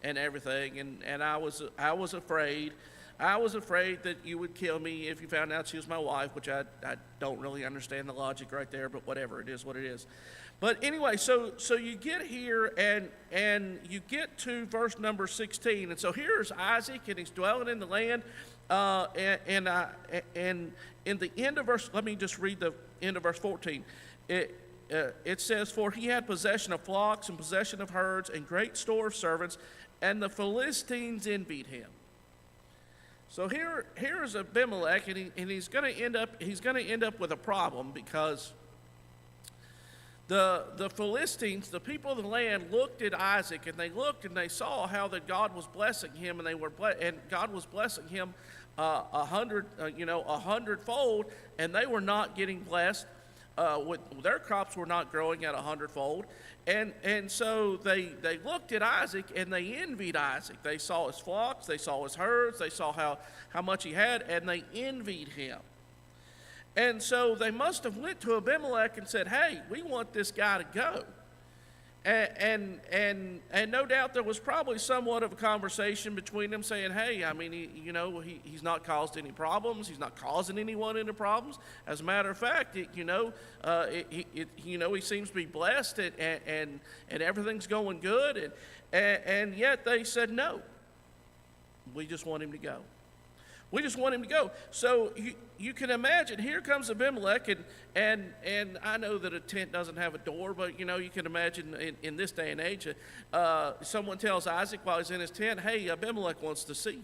and everything. And I was afraid. I was afraid that you would kill me if you found out she was my wife, which I don't really understand the logic right there, but whatever, it is what it is. But anyway, so you get here and you get to verse number 16. And so here's Isaac, and he's dwelling in the land. And in the end of verse, let me just read the end of verse 14. It says, "For he had possession of flocks and possession of herds and great store of servants, and the Philistines envied him." So here's Abimelech, and he's going to end up with a problem, because the Philistines, the people of the land, looked at Isaac, and they looked and they saw how that God was blessing him, and God was blessing him a hundredfold, and they were not getting blessed. Their crops were not growing at 100-fold, and so they looked at Isaac and they envied Isaac. They saw his flocks, they saw his herds, they saw how much he had, and they envied him. And so they must have went to Abimelech and said, "Hey, we want this guy to go." And no doubt there was probably somewhat of a conversation between them, saying, "Hey, I mean, he's not caused any problems. He's not causing anyone any problems. As a matter of fact, he seems to be blessed, and everything's going good." And yet they said, "No, we just want him to go. We just want him to go." So you can imagine, here comes Abimelech, and I know that a tent doesn't have a door, but you can imagine in this day and age, someone tells Isaac while he's in his tent, "Hey, Abimelech wants to see you.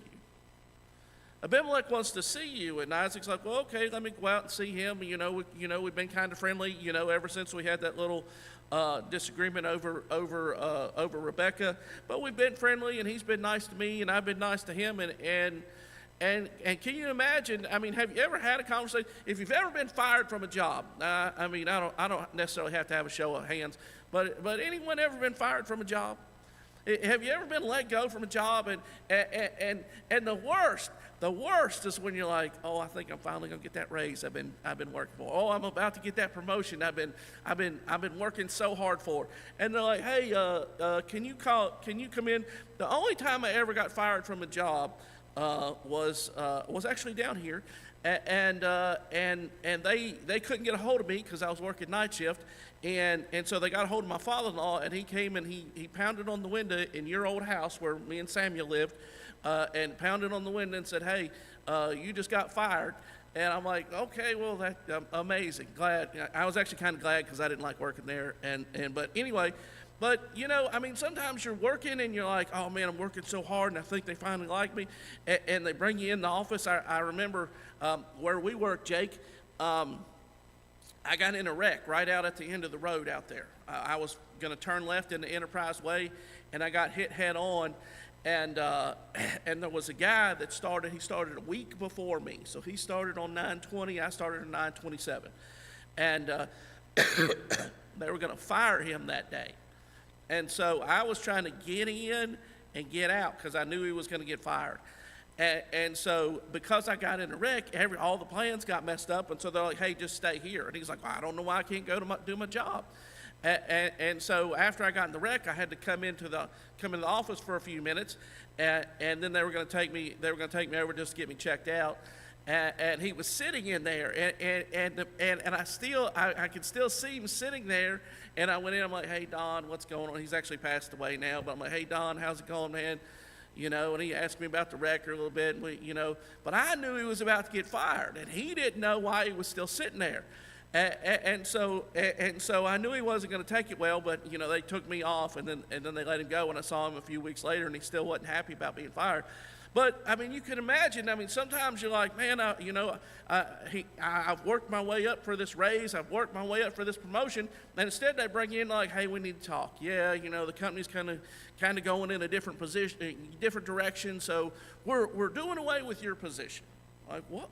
Abimelech wants to see you." And Isaac's like, "Well, okay, let me go out and see him. We've been kind of friendly, ever since we had that little disagreement over Rebecca. But we've been friendly, and he's been nice to me, and I've been nice to him, And can you imagine? I mean, have you ever had a conversation? If you've ever been fired from a job, I don't necessarily have to have a show of hands, but anyone ever been fired from a job? Have you ever been let go from a job? And the worst is when you're like, "Oh, I think I'm finally gonna get that raise I've been working for. Oh, I'm about to get that promotion I've been working so hard for." And they're like, "Hey, can you come in?" The only time I ever got fired from a job was actually down here, and they couldn't get a hold of me because I was working night shift, and so they got a hold of my father-in-law, and he came and he pounded on the window in your old house where me and Samuel lived, and pounded on the window and said, "Hey, you just got fired." And I'm like, "Okay, well, that's amazing. Glad." I was actually kind of glad because I didn't like working there, but anyway. But, sometimes you're working and you're like, "Oh, man, I'm working so hard, and I think they finally like me." And they bring you in the office. I remember where we work, Jake, I got in a wreck right out at the end of the road out there. I was going to turn left into Enterprise Way, and I got hit head on. And there was a guy that he started a week before me. So he started on 9/20, I started on 9/27. And they were going to fire him that day. And so I was trying to get in and get out because I knew he was going to get fired. And so because I got in a wreck, all the plans got messed up. And so they're like, "Hey, just stay here." And he's like, "Well, I don't know why I can't go to do my job." And so after I got in the wreck, I had to come into the office for a few minutes. And then they were going to take me over just to get me checked out. And he was sitting in there, and I could still see him sitting there. And I went in. I'm like, "Hey, Don, what's going on?" He's actually passed away now, but I'm like, "Hey, Don, how's it going, man?" And he asked me about the record a little bit, but I knew he was about to get fired, and he didn't know why he was still sitting there. And so I knew he wasn't going to take it well, but they took me off, and then they let him go. And I saw him a few weeks later, and he still wasn't happy about being fired. But you can imagine. Sometimes you're like, "Man, I've worked my way up for this raise. I've worked my way up for this promotion." And instead, they bring you in like, "Hey, we need to talk. Yeah, the company's kind of going in a different position, different direction. So we're doing away with your position." Like, what?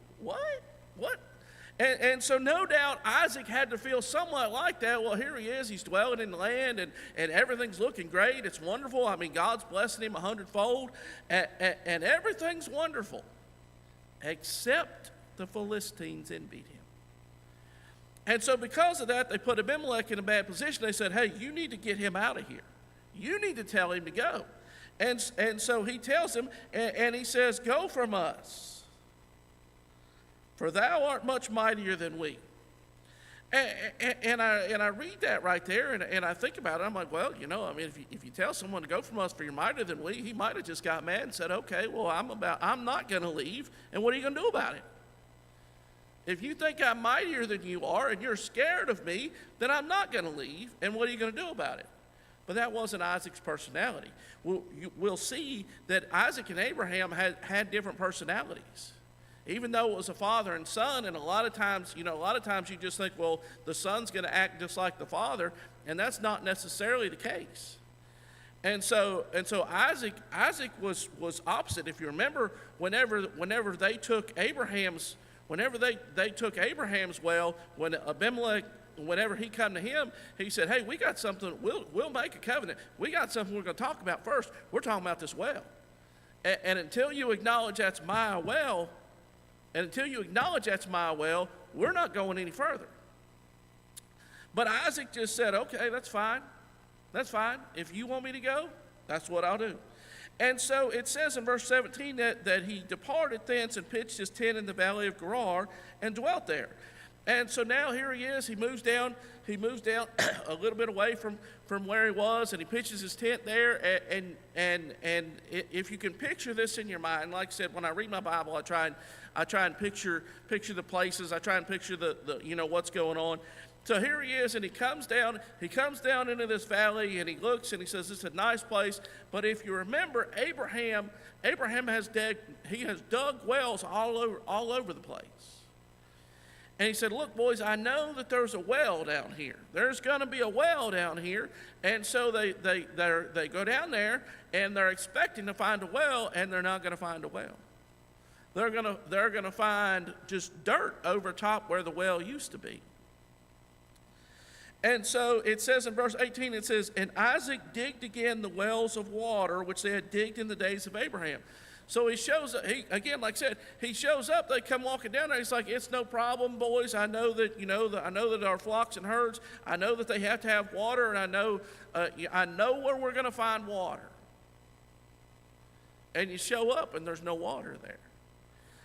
And so no doubt Isaac had to feel somewhat like that. Well, here he is. He's dwelling in the land, and everything's looking great. It's wonderful. God's blessing him 100-fold, and everything's wonderful, except the Philistines envied him. And so because of that, they put Abimelech in a bad position. They said, "Hey, you need to get him out of here. You need to tell him to go." And so he tells him, and he says, "Go from us, for thou art much mightier than we." And I read that right there, and I think about it. I'm like, well, I mean, if you tell someone to go from us, for you're mightier than we, he might have just got mad and said, okay, well, I'm not going to leave, and what are you going to do about it? If you think I'm mightier than you are, and you're scared of me, then I'm not going to leave, and what are you going to do about it? But that wasn't Isaac's personality. We'll see that Isaac and Abraham had different personalities. Even though it was a father and son, and a lot of times you just think, well, the son's going to act just like the father, and that's not necessarily the case. And so Isaac was opposite. If you remember, whenever they took Abraham's well, when Abimelech, whenever he come to him, he said, hey, we got something. We'll make a covenant. We got something we're going to talk about first. We're talking about this well, and until you acknowledge that's my well. And until you acknowledge that's my well, we're not going any further. But Isaac just said, okay, that's fine. That's fine. If you want me to go, that's what I'll do. And so it says in verse 17 that he departed thence and pitched his tent in the valley of Gerar and dwelt there. And so now here he is. He moves down a little bit away from where he was, and he pitches his tent there. And if you can picture this in your mind, like I said, when I read my Bible, I try and picture the places. I try and picture the what's going on. So here he is, and he comes down into this valley, and he looks and he says, "This is a nice place." But if you remember, Abraham has dug wells all over the place. And he said, "Look, boys, I know that there's a well down here. There's going to be a well down here." And so they go down there, and they're expecting to find a well, and they're not going to find a well. They're going to find just dirt over top where the well used to be. And so it says in verse 18, it says, "And Isaac digged again the wells of water which they had digged in the days of Abraham." So he shows up, like I said, he shows up, they come walking down there, he's like, "It's no problem, boys. I know that, I know that our flocks and herds, I know that they have to have water, and I know where we're going to find water." And you show up, and there's no water there.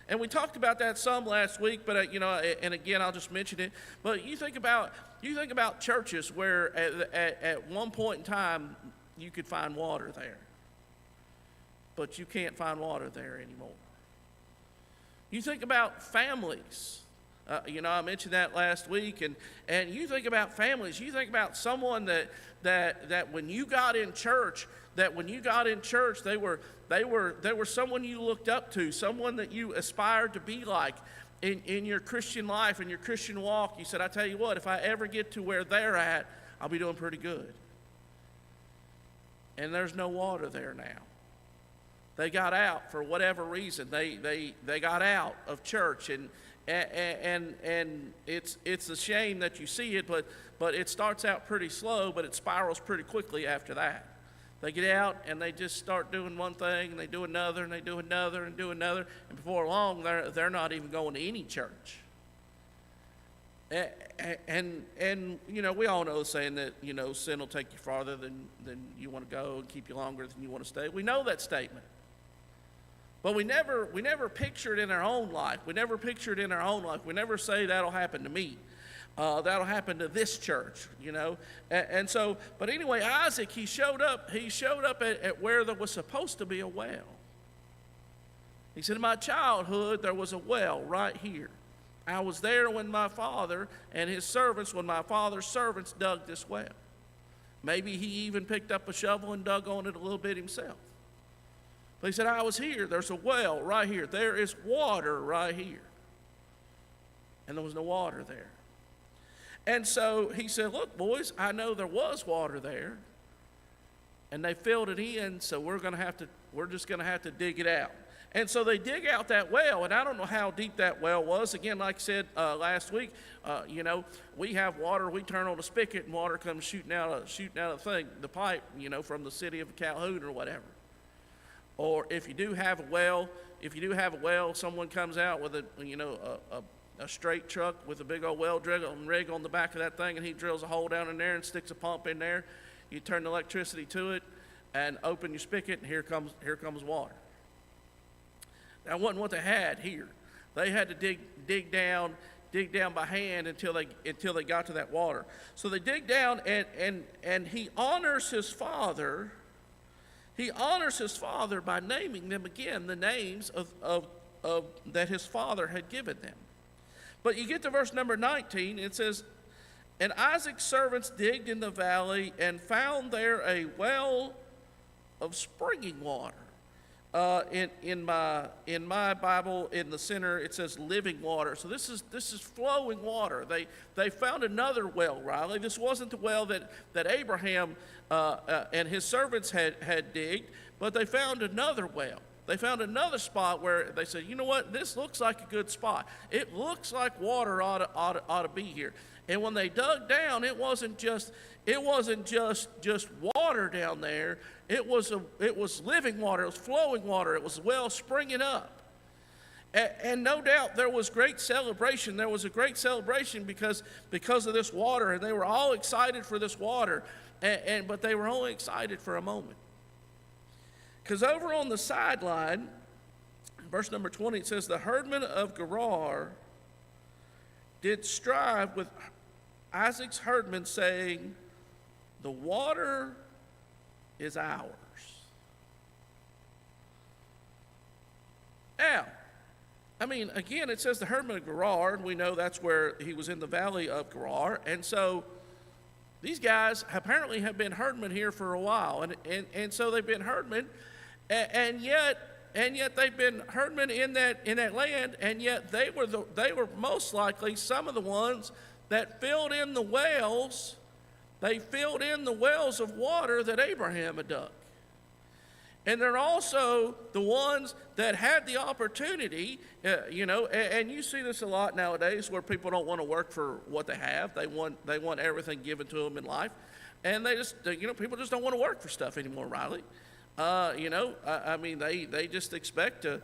And we talked about that some last week, but and again, I'll just mention it. But you think about churches where at one point in time you could find water there, but you can't find water there anymore. You think about families. I mentioned that last week, and you think about families. You think about someone that when you got in church, they were someone you looked up to, someone that you aspired to be like in your Christian life, in your Christian walk. You said, "I tell you what, if I ever get to where they're at, I'll be doing pretty good." And there's no water there now. They got out for whatever reason. They got out of church, and it's a shame that you see it, but it starts out pretty slow, but it spirals pretty quickly after that. They get out and they just start doing one thing, and they do another, and they do another, and do another, and before long they're not even going to any church. And we all know the saying that sin will take you farther than you want to go and keep you longer than you want to stay. We know that statement. But we never picture it in our own life. We never picture it in our own life. We never say that'll happen to me. That'll happen to this church, And so, but anyway, Isaac, he showed up at where there was supposed to be a well. He said, "In my childhood, there was a well right here. I was there when my father and his servants, when my father's servants dug this well." Maybe he even picked up a shovel and dug on it a little bit himself. But he said, "I was here. There's a well right here. There is water right here." And there was no water there. And so he said, "Look, boys, I know there was water there, and they filled it in, so we're just going to have to dig it out." And so they dig out that well, and I don't know how deep that well was. Again, like I said last week, we have water. We turn on the spigot, and water comes shooting out of the pipe, from the city of Calhoun or whatever. Or if you do have a well, someone comes out with a straight truck with a big old well drilling rig on the back of that thing, and he drills a hole down in there and sticks a pump in there. You turn the electricity to it, and open your spigot, and here comes water. That wasn't what they had here. They had to dig down by hand until they got to that water. So they dig down, and he honors his father. He honors his father by naming them again, the names of that his father had given them. But you get to verse number 19, it says, "And Isaac's servants digged in the valley and found there a well of springing water." In my Bible, in the center, it says living water. So this is flowing water. They found another well, Riley. This wasn't the well that Abraham and his servants had digged, but they found another well. They found another spot where they said, you know what, this looks like a good spot. It looks like water ought to be here. And when they dug down, it wasn't just water down there. It was living water. It was flowing water. It was well springing up. And no doubt there was great celebration. There was a great celebration because of this water, and they were all excited for this water. But they were only excited for a moment. Because over on the sideline, verse number 20, it says, "The herdmen of Gerar did strive with Isaac's herdmen, saying, the water is ours." Now, I mean, again, it says the herdmen of Gerar, and we know that's where he was in the valley of Gerar. And so these guys apparently have been herdmen here for a while. And so they've been herdmen, and yet they've been herdmen in that land, and yet they were most likely some of the ones that filled in the wells. They filled in the wells of water that Abraham had dug. And they're also the ones that had the opportunity, and you see this a lot nowadays where people don't want to work for what they have. They want everything given to them in life. And people just don't want to work for stuff anymore, Riley. I mean, they just expect to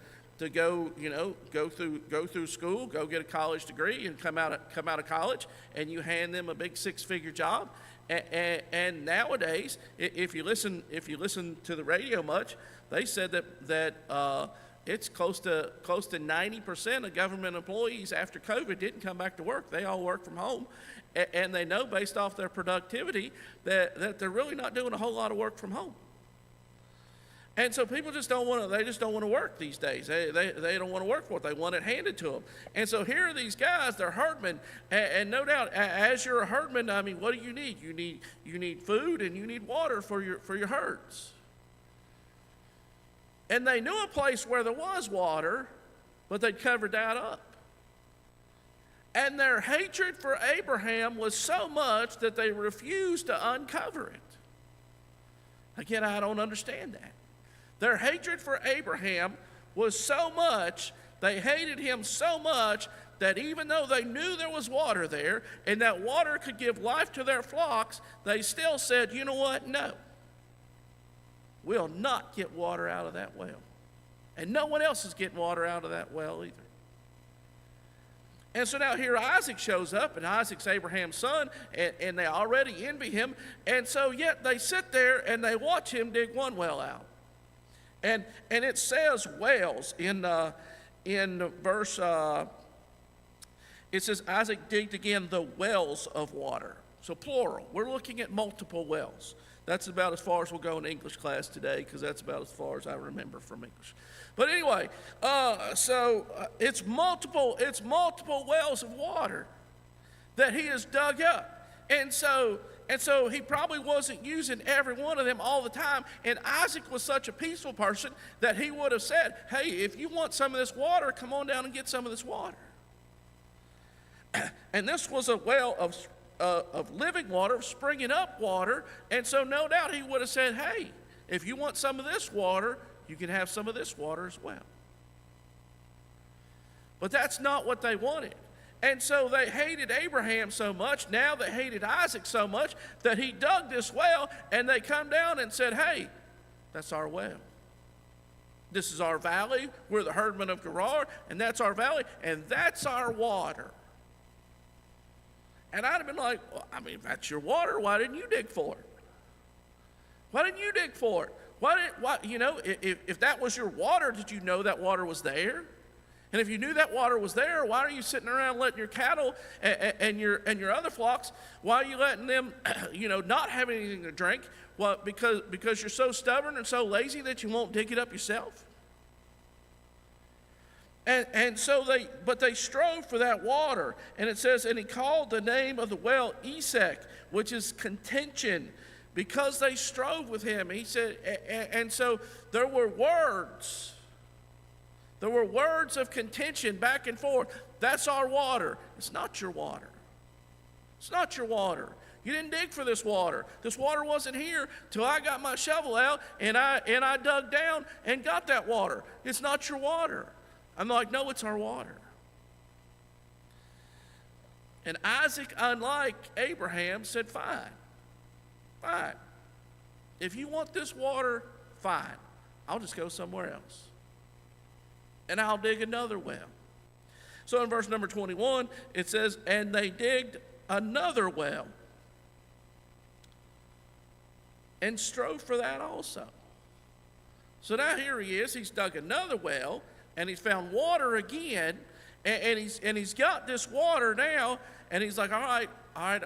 go through school, go get a college degree, and come out of college, and you hand them a big six-figure job. And nowadays, if you listen to the radio much, they said that it's close to 90% of government employees after COVID didn't come back to work. They all work from home, and they know based off their productivity that they're really not doing a whole lot of work from home. And so people just don't want to work these days. They don't want to work for it. They want it handed to them. And so here are these guys, they're herdmen, and no doubt, as you're a herdman, I mean, what do you need? You need food and you need water for your herds. And they knew a place where there was water, but they'd covered that up. And their hatred for Abraham was so much that they refused to uncover it. Again, I don't understand that. Their hatred for Abraham was so much, they hated him so much, that even though they knew there was water there, and that water could give life to their flocks, they still said, you know what, no. We'll not get water out of that well. And no one else is getting water out of that well either. And so now here Isaac shows up, and Isaac's Abraham's son, and they already envy him. And so yet they sit there and they watch him dig one well out. And it says wells in verse, it says Isaac digged again the wells of water. So plural. We're looking at multiple wells. That's about as far as we'll go in English class today, because that's about as far as I remember from English. But anyway, it's multiple wells of water that he has dug up. And so he probably wasn't using every one of them all the time. And Isaac was such a peaceful person that he would have said, hey, if you want some of this water, come on down and get some of this water. And this was a well of living water, of springing up water. And so no doubt he would have said, hey, if you want some of this water, you can have some of this water as well. But that's not what they wanted. And so they hated Abraham so much, now they hated Isaac so much, that he dug this well, and they come down and said, hey, that's our well. This is our valley. We're the herdmen of Gerar, and that's our valley, and that's our water. And I'd have been like, well, I mean, if that's your water, why didn't you dig for it? Why didn't you dig for it? If that was your water, did you know that water was there? And if you knew that water was there, why are you sitting around letting your cattle and your other flocks, why are you letting them, not have anything to drink? Well, because you're so stubborn and so lazy that you won't dig it up yourself? And so they strove for that water. And it says, and he called the name of the well Esek, which is contention, because they strove with him. He said, and so there were words. There were words of contention back and forth. That's our water. It's not your water. It's not your water. You didn't dig for this water. This water wasn't here till I got my shovel out and I dug down and got that water. It's not your water. I'm like, no, it's our water. And Isaac, unlike Abraham, said, fine. If you want this water, fine. I'll just go somewhere else. And I'll dig another well. So in verse number 21, it says, and they digged another well and strove for that also. So now here he is. He's dug another well, and he's found water again, and he's got this water now, and he's like, all right, I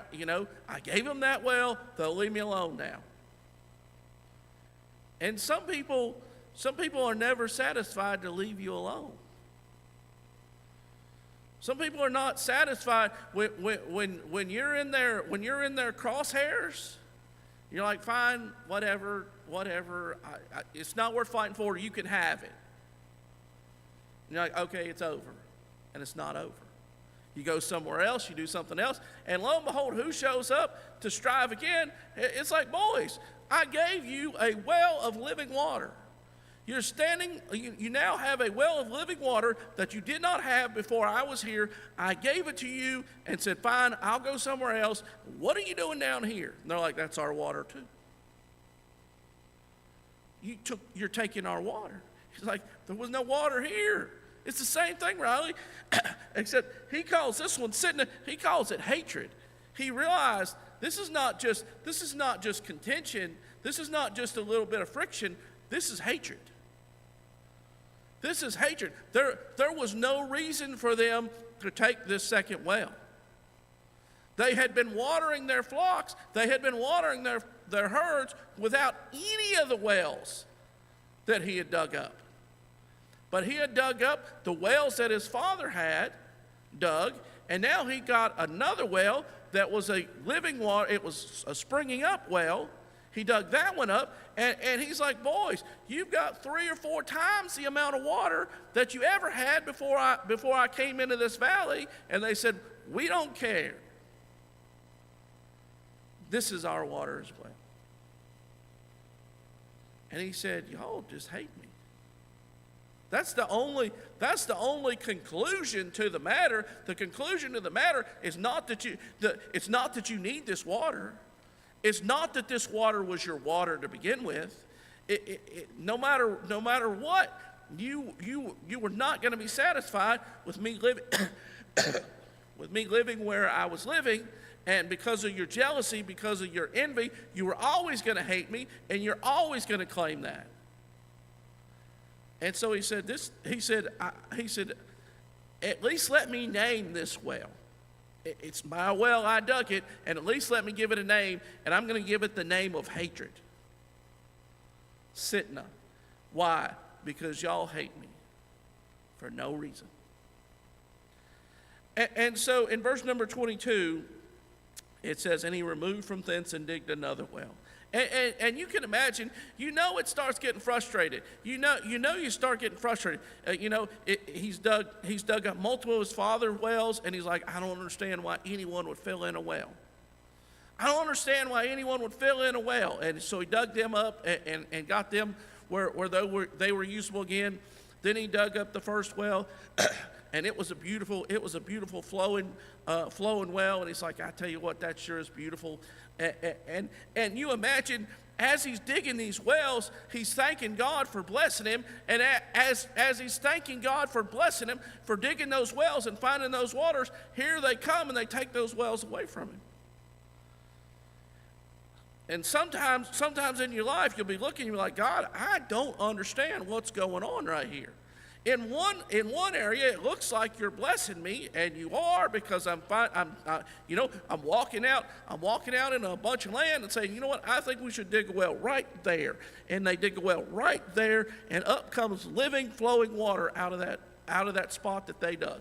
gave him that well. They'll leave me alone now. And some people are never satisfied to leave you alone. Some people are not satisfied when you're in their crosshairs. You're like, fine, whatever. It's not worth fighting for. You can have it. And you're like, okay, it's over, and it's not over. You go somewhere else, you do something else, and lo and behold, who shows up to strive again? It's like, boys, I gave you a well of living water. You're standing, you now have a well of living water that you did not have before I was here. I gave it to you and said, fine, I'll go somewhere else. What are you doing down here? And they're like, that's our water too. You're taking our water. He's like, there was no water here. It's the same thing, Riley, except he calls this one he calls it hatred. He realized this is not just contention. This is not just a little bit of friction. This is hatred. This is hatred. There was no reason for them to take this second well. They had been watering their flocks. They had been watering their herds without any of the wells that he had dug up. But he had dug up the wells that his father had dug, and now he got another well that was a living water. It was a springing up well. He dug that one up, and he's like, boys, you've got 3 or 4 times the amount of water that you ever had before I came into this valley. And they said, we don't care. This is our water as well. And he said, y'all just hate me. That's the only conclusion to the matter. The conclusion to the matter is not that you need this water. It's not that this water was your water to begin with. No matter what, you were not going to be satisfied with me living where I was living, and because of your jealousy, because of your envy, you were always going to hate me, and you're always going to claim that. And so he said, at least let me name this well. It's my well, I dug it, and at least let me give it a name, and I'm going to give it the name of hatred. Sitna. Why? Because y'all hate me for no reason. And so in verse number 22, it says, and he removed from thence and digged another well. And you can imagine, it starts getting frustrated. You start getting frustrated. He's dug up multiple of his father's wells, and he's like, I don't understand why anyone would fill in a well. I don't understand why anyone would fill in a well. And so he dug them up and got them where they were usable again. Then he dug up the first well, and it was a beautiful flowing well. And he's like, I tell you what, that sure is beautiful. And you imagine, as he's digging these wells, he's thanking God for blessing him. And as he's thanking God for blessing him, for digging those wells and finding those waters, here they come and they take those wells away from him. And sometimes in your life, you'll be looking, you're like, God, I don't understand what's going on right here. In one area, it looks like you're blessing me, and you are, because I'm walking out in a bunch of land and saying, you know what, I think we should dig a well right there. And they dig a well right there, and up comes living, flowing water out of that spot that they dug.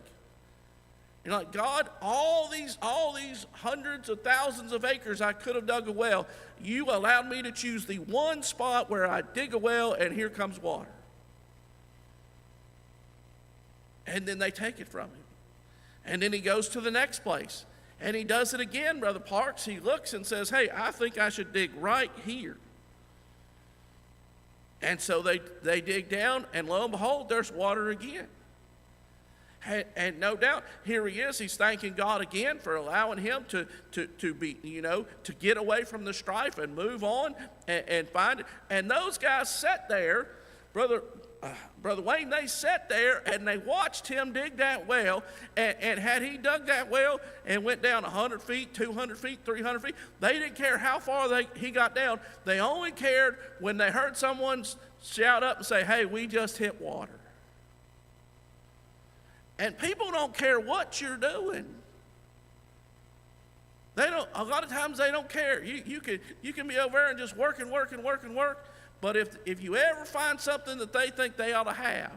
You're like, God, all these hundreds of thousands of acres I could have dug a well, you allowed me to choose the one spot where I dig a well, and here comes water. And then they take it from him. And then he goes to the next place. And he does it again, Brother Parks. He looks and says, hey, I think I should dig right here. And so they dig down, and lo and behold, there's water again. And no doubt, here he is. He's thanking God again for allowing him to be, to get away from the strife and move on and find it. And those guys sat there, Brother Wayne, they sat there and they watched him dig that well. And had he dug that well and went down 100 feet, 200 feet, 300 feet, they didn't care how far he got down. They only cared when they heard someone shout up and say, hey, we just hit water. And people don't care what you're doing. They don't. A lot of times they don't care. You can be over there and just work. But if you ever find something that they think they ought to have,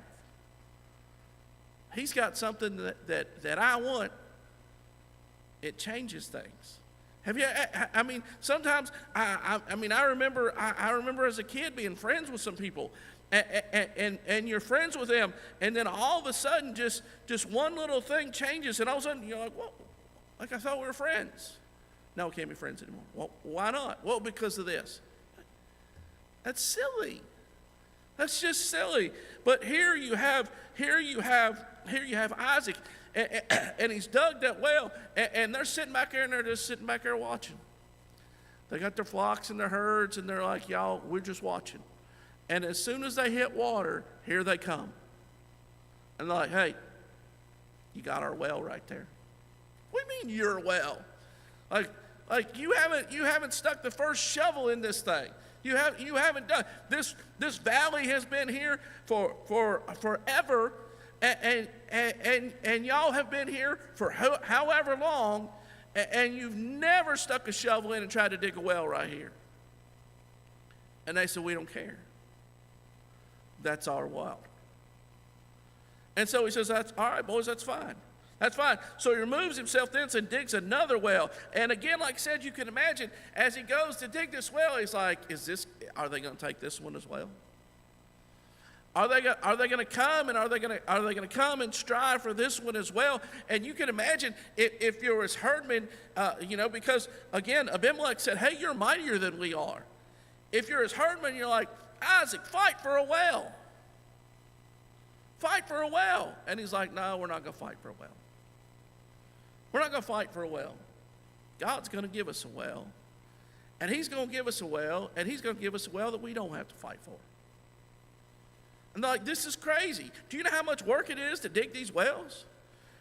he's got something that I want. It changes things. Have you? I mean, sometimes I remember as a kid being friends with some people. And you're friends with them, and then all of a sudden just one little thing changes, and all of a sudden you're like, well, like I thought we were friends. No, we can't be friends anymore. Well, why not? Well, because of this. That's silly. That's just silly. But here you have Isaac, and he's dug that well, and they're sitting back there, and they're just sitting back there watching. They got their flocks and their herds, and they're like, y'all, we're just watching. And as soon as they hit water, here they come. And they're like, hey, you got our well right there. What do you mean your well? Like you haven't stuck the first shovel in this thing. You haven't done this valley has been here for forever, and y'all have been here for however long, and you've never stuck a shovel in and tried to dig a well right here. And they said, we don't care. That's our well. And so he says, that's all right, boys, that's fine. That's fine. So he removes himself thence and digs another well. And again, like I said, you can imagine, as he goes to dig this well, he's like, are they going to take this one as well? Are they going to come, and are they going to come and strive for this one as well? And you can imagine if you're his herdman, because again, Abimelech said, hey, you're mightier than we are. If you're his herdman, you're like, Isaac, fight for a well. Fight for a well. And he's like, no, we're not going to fight for a well. We're not going to fight for a well. God's going to give us a well. And he's going to give us a well, and he's going to give us a well that we don't have to fight for. And they're like, this is crazy. Do you know how much work it is to dig these wells?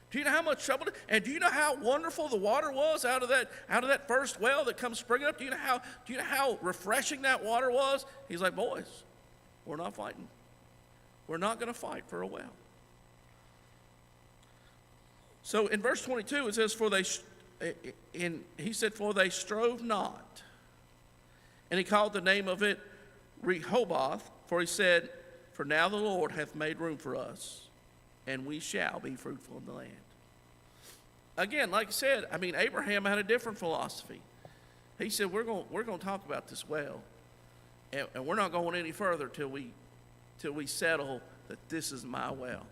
Do you know how much trouble? And do you know how wonderful the water was out of that first well that comes springing up? Do you know how refreshing that water was? He's like, boys, we're not fighting. We're not going to fight for a well. So in verse 22 it says, for they strove not, and he called the name of it Rehoboth, for he said, for now the Lord hath made room for us, and we shall be fruitful in the land. Again, like I said, Abraham had a different philosophy. He said, we're going to talk about this well, and we're not going any further till we settle that this is my well.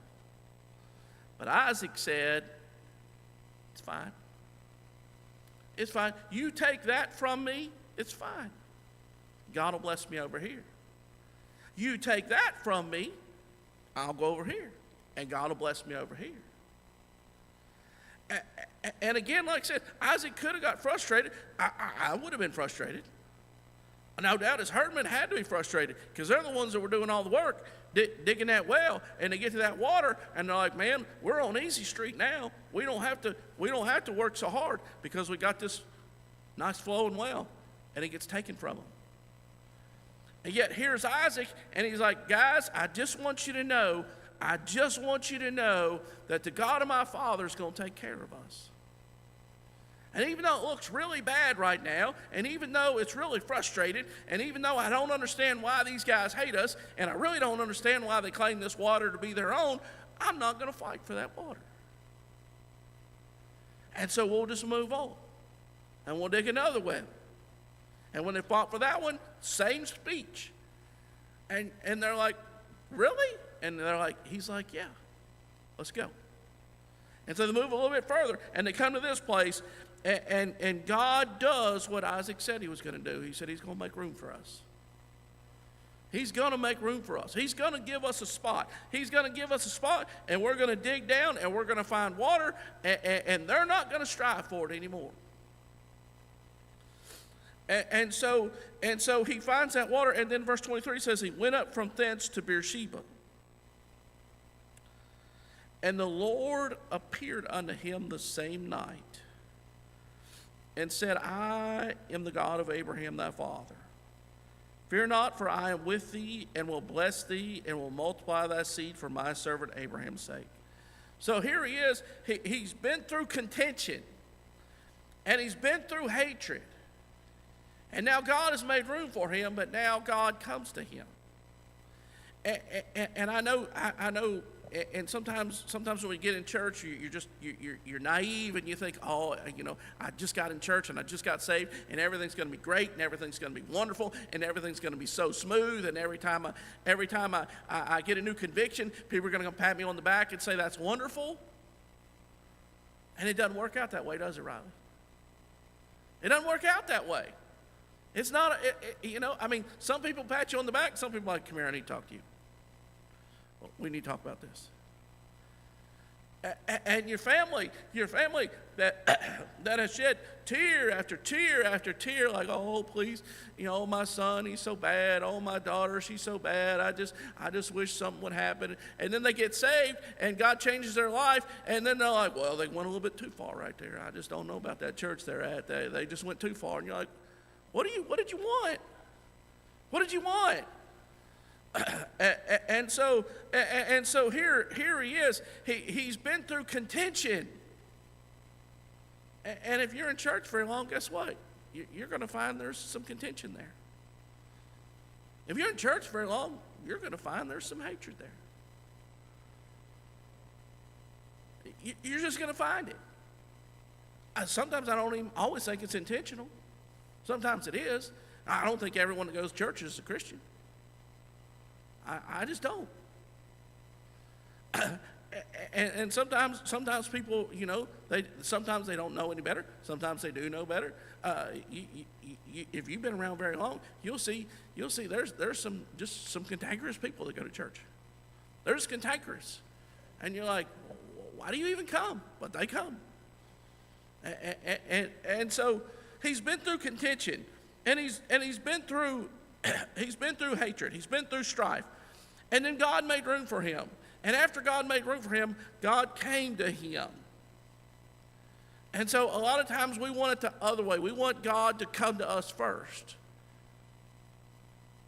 But Isaac said, it's fine. It's fine. You take that from me, it's fine. God will bless me over here. You take that from me, I'll go over here. And God will bless me over here. And again, like I said, Isaac could have got frustrated. I would have been frustrated. No doubt his herdmen had to be frustrated, because they're the ones that were doing all the work, digging that well, and they get to that water, and they're like, man, we're on easy street now. We don't have to work so hard, because we got this nice flowing well. and it gets taken from him. And yet here's Isaac, and he's like, guys, I just want you to know that the God of my father is going to take care of us. And even though it looks really bad right now, and even though it's really frustrated, and even though I don't understand why these guys hate us, and I really don't understand why they claim this water to be their own, I'm not going to fight for that water. And so we'll just move on, and we'll dig another well. And when they fought for that one, same speech. And they're like, really? And they're like, he's like, yeah, let's go. And so they move a little bit further, and they come to this place, and God does what Isaac said he was going to do. He said he's going to make room for us. He's going to make room for us. He's going to give us a spot. He's going to give us a spot, and we're going to dig down, and we're going to find water, and they're not going to strive for it anymore. And so he finds that water, and then verse 23 says he went up from thence to Beersheba. And the Lord appeared unto him the same night, and said, I am the God of Abraham thy father. Fear not, for I am with thee, and will bless thee, and will multiply thy seed for my servant Abraham's sake. So here he is. He's been through contention, and he's been through hatred. And now God has made room for him, but now God comes to him. And I know, and sometimes when we get in church, you're naive, and you think, oh, I just got in church and I just got saved, and everything's going to be great, and everything's going to be wonderful, and everything's going to be so smooth, and every time I get a new conviction, people are going to come pat me on the back and say that's wonderful. And it doesn't work out that way, does it, Riley? It doesn't work out that way. It's not, some people pat you on the back, some people are like, come here, I need to talk to you. Well, we need to talk about this. And your family that has shed tear after tear after tear, like, oh, please, my son, he's so bad. Oh, my daughter, she's so bad. I just wish something would happen. And then they get saved, and God changes their life, and then they're like, well, they went a little bit too far right there. I just don't know about that church they're at. They just went too far. And you're like, what did you want? What did you want? And so here he is. He's been through contention. And if you're in church very long, guess what? You're going to find there's some contention there. If you're in church very long, you're going to find there's some hatred there. You're just going to find it. Sometimes I don't even always think it's intentional. Sometimes it is. I don't think everyone that goes to church is a Christian. I just don't. And sometimes people, sometimes they don't know any better. Sometimes they do know better. If you've been around very long, you'll see there's some cantankerous people that go to church. There's cantankerous, and you're like, why do you even come? But they come. And so he's been through contention, and he's been through hatred. He's been through strife. And then God made room for him. And after God made room for him, God came to him. And so a lot of times we want it the other way. We want God to come to us first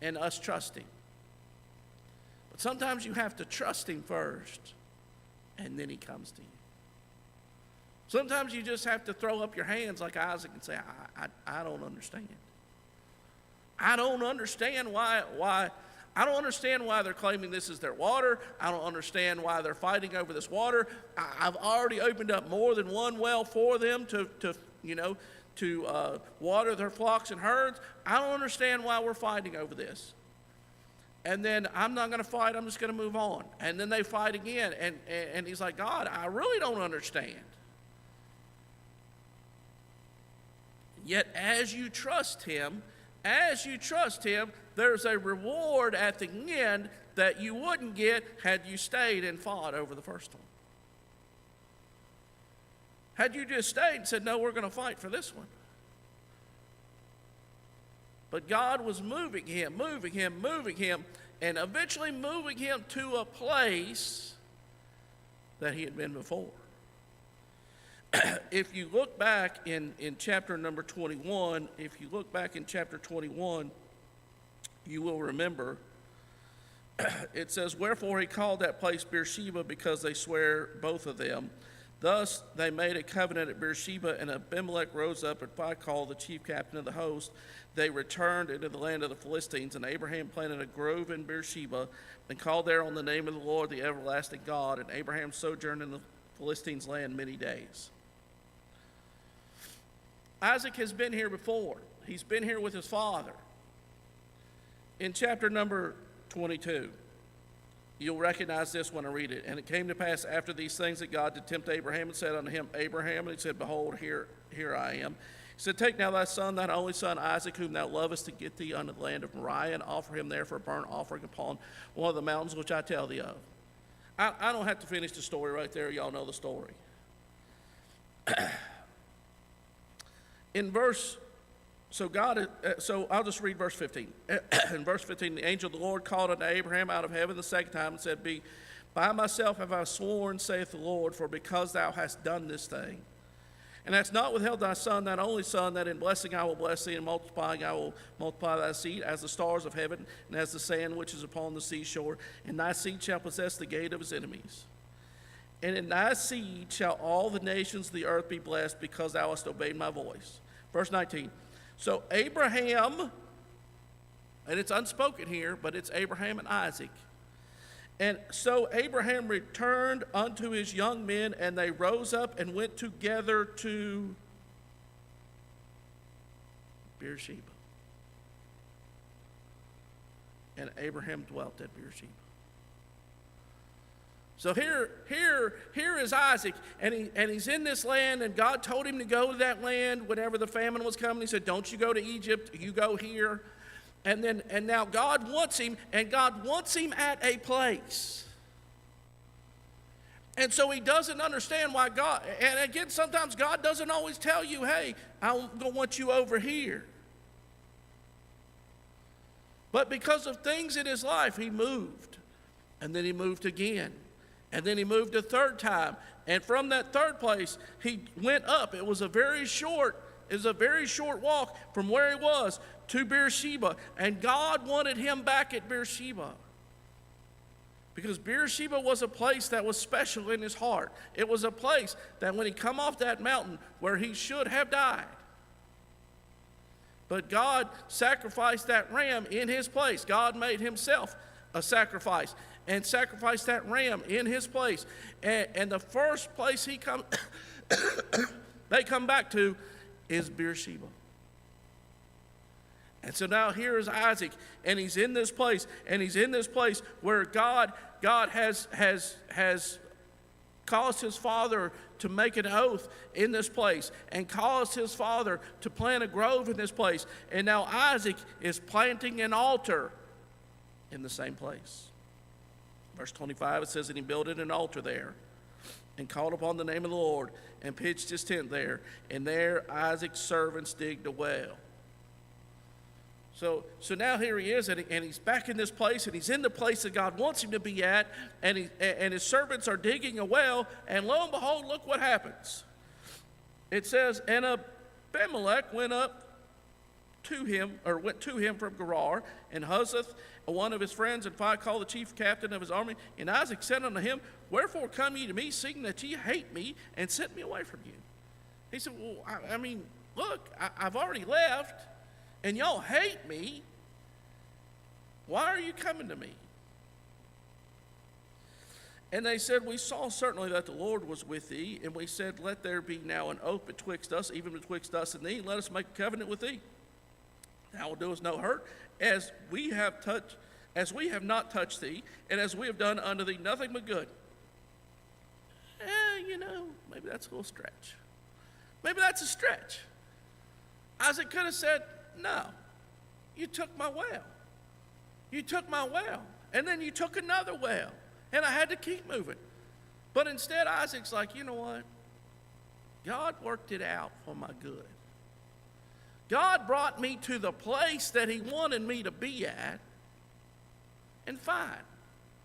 and us trust him. But sometimes you have to trust him first, and then he comes to you. Sometimes you just have to throw up your hands like Isaac and say, I don't understand. I don't understand why I don't understand why they're claiming this is their water. I don't understand why they're fighting over this water. I've already opened up more than one well for them to water their flocks and herds. I don't understand why we're fighting over this. And then I'm not going to fight. I'm just going to move on. And then they fight again. And he's like, God, I really don't understand. Yet as you trust him, there's a reward at the end that you wouldn't get had you stayed and fought over the first one. Had you just stayed and said, no, we're going to fight for this one. But God was moving him, and eventually moving him to a place that he had been before. If you look back in chapter number 21, you will remember it says, "Wherefore he called that place Beersheba, because they swear both of them. Thus they made a covenant at Beersheba, and Abimelech rose up and Phicol, the chief captain of the host. They returned into the land of the Philistines, and Abraham planted a grove in Beersheba and called there on the name of the Lord, the everlasting God. And Abraham sojourned in the Philistines' land many days." Isaac has been here before. He's been here with his father. In chapter number 22, you'll recognize this when I read it. "And it came to pass after these things that God did tempt Abraham and said unto him, Abraham, and he said, Behold, here I am. He said, Take now thy son, thine only son Isaac, whom thou lovest, to get thee unto the land of Moriah, and offer him there for a burnt offering upon one of the mountains which I tell thee of." I don't have to finish the story right there. Y'all know the story. So I'll just read verse 15. In verse 15, "The angel of the Lord called unto Abraham out of heaven the second time and said, By myself have I sworn, saith the Lord, for because thou hast done this thing, and hast not withheld thy son, thine only son, that in blessing I will bless thee, and multiplying I will multiply thy seed, as the stars of heaven, and as the sand which is upon the seashore, and thy seed shall possess the gate of his enemies. And in thy seed shall all the nations of the earth be blessed, because thou hast obeyed my voice." Verse 19. So Abraham, and it's unspoken here, but it's Abraham and Isaac. "And so Abraham returned unto his young men, and they rose up and went together to Beersheba. And Abraham dwelt at Beersheba." So here is Isaac, and he's in this land, and God told him to go to that land whenever the famine was coming. He said, "Don't you go to Egypt, you go here." And now God wants him, and God wants him at a place. And so he doesn't understand why God, and again, sometimes God doesn't always tell you, "Hey, I'm going to want you over here." But because of things in his life, he moved, and then he moved again. And then he moved a third time. And from that third place, he went up. It was a very short walk from where he was to Beersheba. And God wanted him back at Beersheba, because Beersheba was a place that was special in his heart. It was a place that when he come off that mountain where he should have died, but God sacrificed that ram in his place. God made himself a sacrifice and sacrificed that ram in his place. And the first place they come back to is Beersheba. And so now here is Isaac, and he's in this place, where God has caused his father to make an oath in this place, and caused his father to plant a grove in this place. And now Isaac is planting an altar in the same place. Verse 25, it says, "And he builded an altar there, and called upon the name of the Lord, and pitched his tent there. And there Isaac's servants digged a well." So now here he is, and he's back in this place, and he's in the place that God wants him to be at, and his servants are digging a well, and lo and behold, look what happens. It says, "And Abimelech went to him from Gerar, and Huzath, one of his friends, and Phicol, the chief captain of his army. And Isaac said unto him, Wherefore come ye to me, seeing that ye hate me, and sent me away from you?" He said, "Well, I mean, look, I've already left, and y'all hate me. Why are you coming to me?" And they said, "We saw certainly that the Lord was with thee, and we said, Let there be now an oath betwixt us, even betwixt us and thee, and let us make a covenant with thee. Thou wilt do us no hurt, as we have not touched thee, and as we have done unto thee nothing but good." Maybe that's a little stretch. Maybe that's a stretch. Isaac could have said, "No, you took my well. You took my well, and then you took another well, and I had to keep moving." But instead, Isaac's like, "You know what? God worked it out for my good. God brought me to the place that he wanted me to be at, and fine.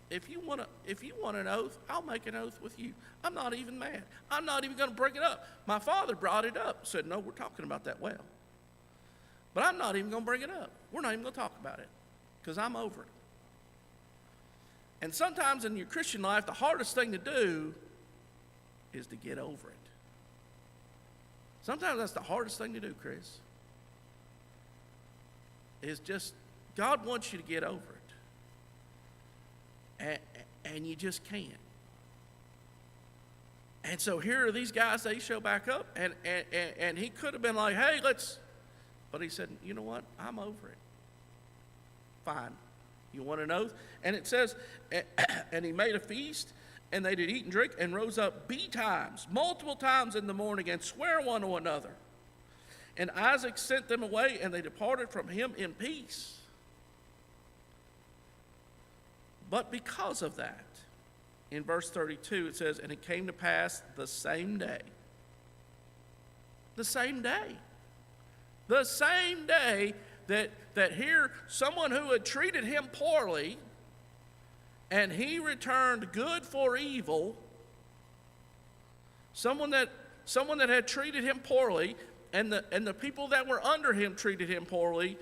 if you want an oath, I'll make an oath with you. I'm not even mad. I'm not even going to bring it up. My father brought it up, said, no, we're talking about that well. But I'm not even going to bring it up. We're not even going to talk about it because I'm over it. And sometimes in your Christian life, the hardest thing to do is to get over it. Sometimes that's the hardest thing to do, Chris. Is just, God wants you to get over it. And you just can't. And so here are these guys, they show back up, and he could have been like, hey, let's, but he said, you know what, I'm over it. Fine. You want an oath? And it says, and he made a feast, and they did eat and drink, and rose up betimes, multiple times in the morning, and swear one to another. And Isaac sent them away, and they departed from him in peace. But because of that, in verse 32, it says, and it came to pass the same day. The same day. The same day that here someone who had treated him poorly, and he returned good for evil, someone that had treated him poorly, and the people that were under him treated him poorly,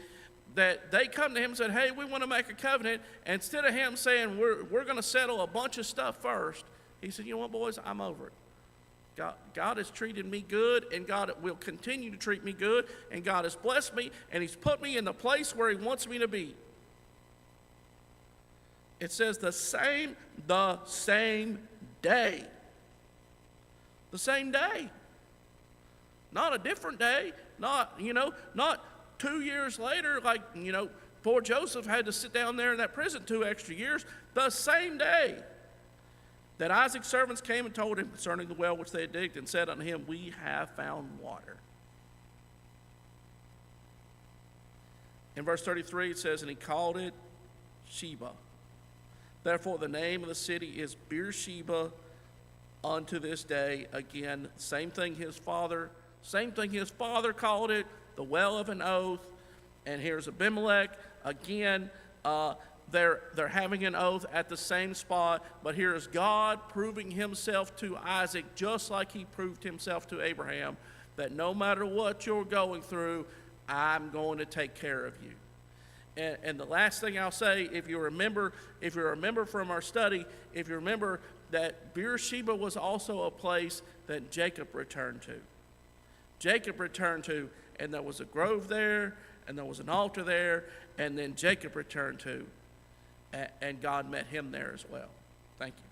that they come to him and said, hey, we want to make a covenant. And instead of him saying, we're going to settle a bunch of stuff first, he said, you know what, boys, I'm over it. God has treated me good, and God will continue to treat me good, and God has blessed me, and he's put me in the place where he wants me to be. It says the same day. The same day. Not a different day. Not 2 years later, like, poor Joseph had to sit down there in that prison 2 extra years. The same day that Isaac's servants came and told him concerning the well which they had digged, and said unto him, we have found water. In verse 33 it says, and he called it Sheba. Therefore the name of the city is Beersheba unto this day. Again, same thing his father called it, the well of an oath. And here's Abimelech again. They're having an oath at the same spot, but here is God proving himself to Isaac just like he proved himself to Abraham, that no matter what you're going through, I'm going to take care of you. And the last thing I'll say, if you remember from our study, if you remember that Beersheba was also a place that Jacob returned to. And there was a grove there, and there was an altar there, and then Jacob returned to. And God met him there as well. Thank you.